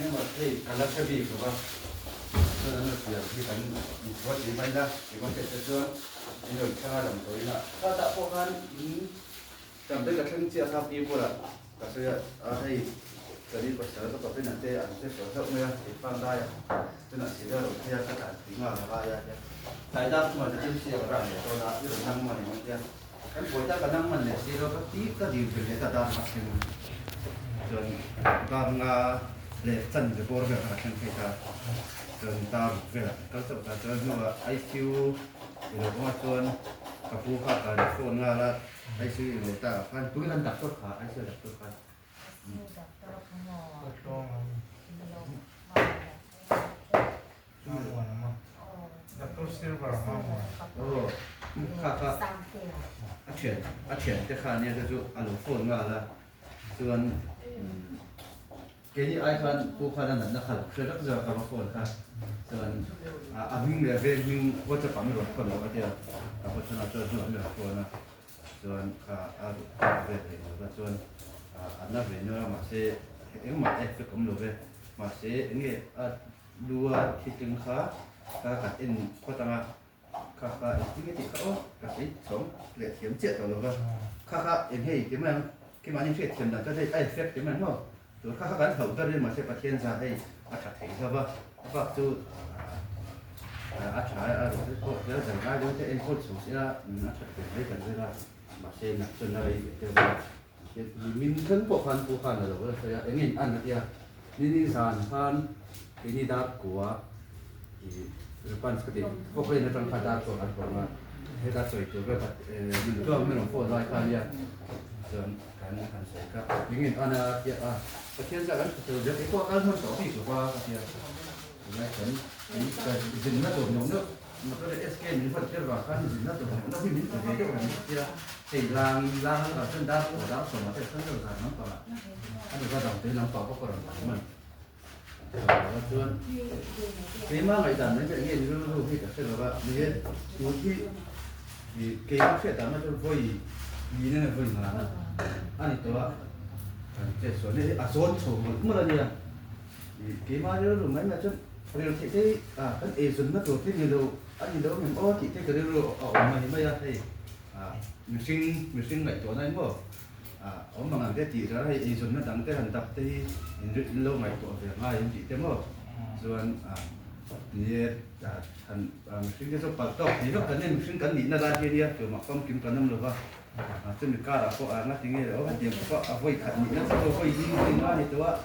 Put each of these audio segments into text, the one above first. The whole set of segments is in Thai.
nhưng mà thì cả lớp sẽ bị của con cho nên là việc thì phải có chỉ may ra thì con sẽ chưa những người khác làm tới là ta tạo khó khăn cảm thấy là thân chia tham yêu của là cả sự hay giờ đi của sở các tổ chức này tê ảnh sẽ sở rộng nữa thì phan đai tức là chỉ ra đầu tiên các sản品là ba ya tại ra màจะเชื่อว่าเนี่ยตัวละที่เรานั่งมันเนี่ยกันปวดตากันนั่งมันเนี่ยสิเราก็ตีก็ดีเป็นเนี่ยตามาถึงจนการเละจันจะปวดแบบนั้นคือการจนตาเวลาก็จะจนว่าไอคิวหรือว่าจนกับผู้ฆ่าการโคนงาละไอคิวหรือตาพันทุกท่านดับต้นขาไอคิวดับต้นขาค่ะอาเฉียนจะขาเนี่ยจะจุอารมณ์ฝนว่าละส่วนเกนี่ไอคันผู้คันนั้นนะครับเคยรักษากับฝนค่ะส่วนวิ่งเลยวิ่งว่าจะปั๊มรถคนเราก็จะกับพัฒนาตัวส่วนเรื่องฝนนะส่วนอารุเวทเลยแล้วส่วนอันนั้นเป็นเนื้อมาเสเอ็งมาเอฟก็ไม่รู้เลยมาเสเอ็งดูว่าที่จึงขากัดเอ็นก็ตั้งค่ะที่ไม่ติดเขากับไอ้สองเหลี่ยมเขียมเจ็ดตัวเราก็ค่ะเอ็นให้เขียมมันเขียมมันยังเขียมแต่ก็ได้ไอ้เฟกเขียมมันเนาะตัวค่ะกันเขาก็ได้มาใช้ประเทศซะให้อาชัดถึงใช่ป่ะก็จูอาชัดก็เดี๋ยวจะได้เดี๋ยวจะเอ็นโคตรสูงเสียอาชัดถึงให้กันได้ละมาเช่นนักจนอะไรเดี๋ยวมินขึ้นพวกพันผู้พันอะไรก็ใช่เอ็งอันนั้นนี่สารพันนี่ดาบกัวปันสกัดพวกเรื่องทางการตัวอันผมว่าให้การสวยตัวก็มันก็ไม่หลงโฟร์ลอยคาเรียส่วนการสวยก็ยิ่งอันนั้นประเทศจะกันตัวเด็กพวกอันมันต่อปีกว่าประเทศไม่ถึงแต่จินน่าตัวหนุ่มเนอะมันก็เลยเอสเคนี่ฟังเชื่อว่าการจินน่าตัวหนุ่มต้องพิมิตตัวเดียวกันที่ที่ลางกับเส้นดาวหัวดาวสมมาเป็นเส้นเดียวกันนั่นก็ละอันนี้ก็ต้องเป็นน้ำต่อก็กระดับมันแล้วส่วนที่มาไงแต่ไม่ใช่เงี้ยรู้ที่แต่เชื่อว่ามีตัวที่เกี่ยวกับเชื่อแต่ไม่ต้องคุยยีนั่นคุยมานะอันนี้ตัวเจ็ดส่วนนี้ส่วนสูงเมื่อไรเนี่ยเกี่ยวมาเรื่องไหนนะจนเรื่องที่กันเอส่วนนั้นตัวที่นี่เราอันนี้เราเหมือนที่ที่ก็เรื่องออกมาไม่ได้ที่มีสิ่งไหนตัวนั้นบ่ông mà làm cái gì đó hay dùng nó đặng cái hành tập thì lâu ngày tuổi việc ngay em chỉ thế mà rồi thì thành sinh cái số bạc tóc thì rất cần nên sinh cần nhịn ra kia đi rồi mà không kiếm cần năm được không cho mình ca là có ngắt tiếng nghe đó cái tiền có vay khẩn nhịn nó sẽ có vay gì thì nó thì tôi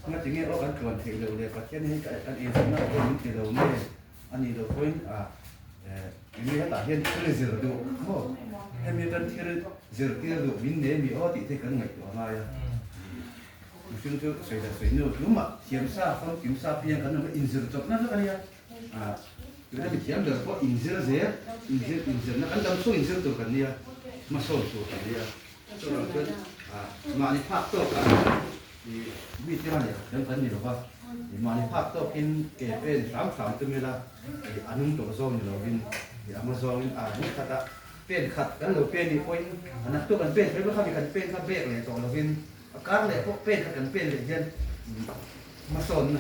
ngắt tiếng nghe đó anh còn thể đầu để phát triển hay cái anh em nó có những cái đầu này anh đi đầu với ini ya tak hen kiri zero tu, oh, hemi kan kiri zero tu bin ne mi oh ti kan ngai tu ma ya. Mungkin tu saya dah saya nu, cuma siam sa, kalau siam sa pian kan nama inzir tu, nak kan ya. Kita ni siam dah kok inzir nak kan dalam so inzir tu kan dia, masuk tu kan dia. So kan, mana pak tu kan di bitan ya, dan kan ni apa. Di mana pak tu pin kepen sam tu mila, di anung tu zong ni lawin. Amazonนี่ขัดเป็นขัดกันหรือเป็นอีกคนอันนั้นตัวกันเป็นไม่ว่าเขามีกันเป็นเขาเบรกเลยตรงเราเป็นอาการเลยพวกเป็นขัดกันเป็นเลยเช่นมาสน